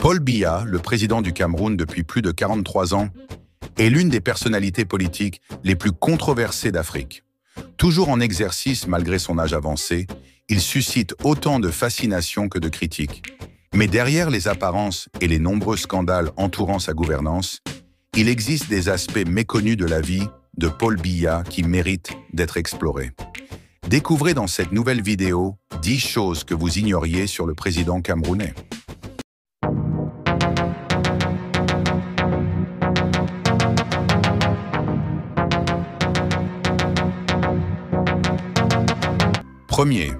Paul Biya, le président du Cameroun depuis plus de 43 ans, est l'une des personnalités politiques les plus controversées d'Afrique. Toujours en exercice malgré son âge avancé, il suscite autant de fascination que de critiques. Mais derrière les apparences et les nombreux scandales entourant sa gouvernance, il existe des aspects méconnus de la vie de Paul Biya qui méritent d'être explorés. Découvrez dans cette nouvelle vidéo 10 choses que vous ignoriez sur le président camerounais. Premier,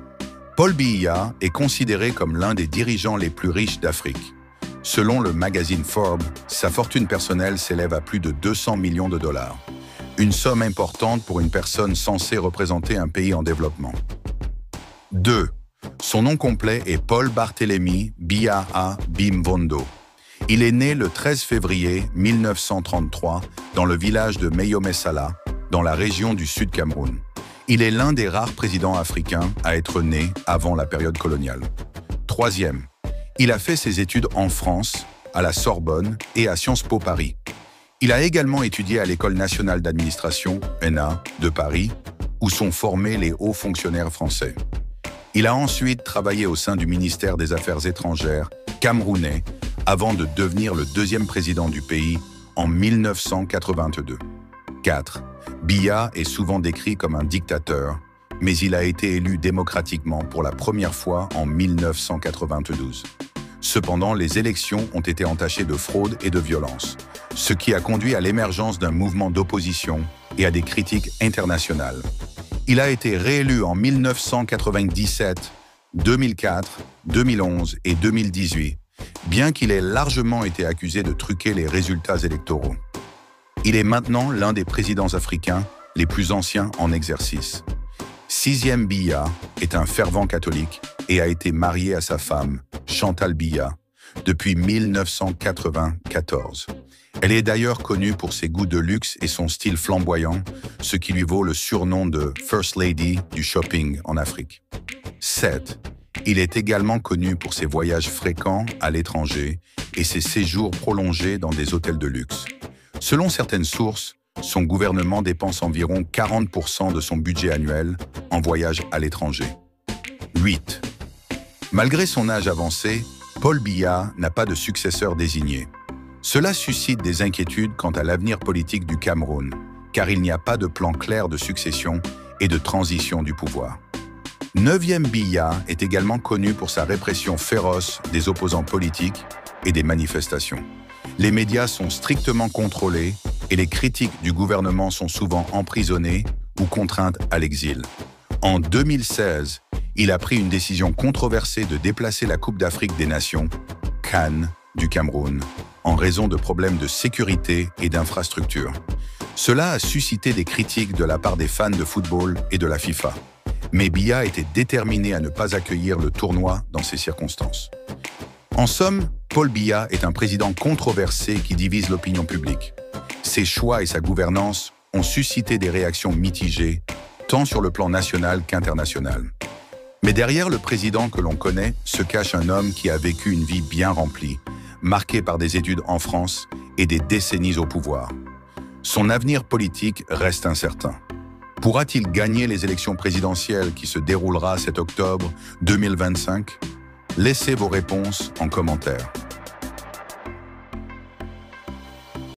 Paul Biya est considéré comme l'un des dirigeants les plus riches d'Afrique. Selon le magazine Forbes, sa fortune personnelle s'élève à plus de 200 millions de dollars. Une somme importante pour une personne censée représenter un pays en développement. 2. Son nom complet est Paul Barthélemy Biya Bimvondo. Il est né le 13 février 1933 dans le village de Meyomessala, dans la région du Sud Cameroun. Il est l'un des rares présidents africains à être né avant la période coloniale. 3e, il a fait ses études en France, à la Sorbonne et à Sciences Po Paris. Il a également étudié à l'École nationale d'administration, ENA, de Paris, où sont formés les hauts fonctionnaires français. Il a ensuite travaillé au sein du ministère des Affaires étrangères camerounais avant de devenir le 2e président du pays en 1982. 4. Biya est souvent décrit comme un dictateur, mais il a été élu démocratiquement pour la première fois en 1992. Cependant, les élections ont été entachées de fraude et de violence, ce qui a conduit à l'émergence d'un mouvement d'opposition et à des critiques internationales. Il a été réélu en 1997, 2004, 2011 et 2018, bien qu'il ait largement été accusé de truquer les résultats électoraux. Il est maintenant l'un des présidents africains les plus anciens en exercice. 6e Biya est un fervent catholique et a été marié à sa femme, Chantal Biya, depuis 1994. Elle est d'ailleurs connue pour ses goûts de luxe et son style flamboyant, ce qui lui vaut le surnom de First Lady du shopping en Afrique. 7. Il est également connu pour ses voyages fréquents à l'étranger et ses séjours prolongés dans des hôtels de luxe. Selon certaines sources, son gouvernement dépense environ 40% de son budget annuel en voyages à l'étranger. 8. Malgré son âge avancé, Paul Biya n'a pas de successeur désigné. Cela suscite des inquiétudes quant à l'avenir politique du Cameroun, car il n'y a pas de plan clair de succession et de transition du pouvoir. 9e Biya est également connu pour sa répression féroce des opposants politiques et des manifestations. Les médias sont strictement contrôlés et les critiques du gouvernement sont souvent emprisonnées ou contraintes à l'exil. En 2016, il a pris une décision controversée de déplacer la Coupe d'Afrique des Nations, CAN, du Cameroun, en raison de problèmes de sécurité et d'infrastructure. Cela a suscité des critiques de la part des fans de football et de la FIFA. Mais Biya était déterminé à ne pas accueillir le tournoi dans ces circonstances. En somme, Paul Biya est un président controversé qui divise l'opinion publique. Ses choix et sa gouvernance ont suscité des réactions mitigées, tant sur le plan national qu'international. Mais derrière le président que l'on connaît se cache un homme qui a vécu une vie bien remplie, marquée par des études en France et des décennies au pouvoir. Son avenir politique reste incertain. Pourra-t-il gagner les élections présidentielles qui se déroulera cet octobre 2025? Laissez vos réponses en commentaire.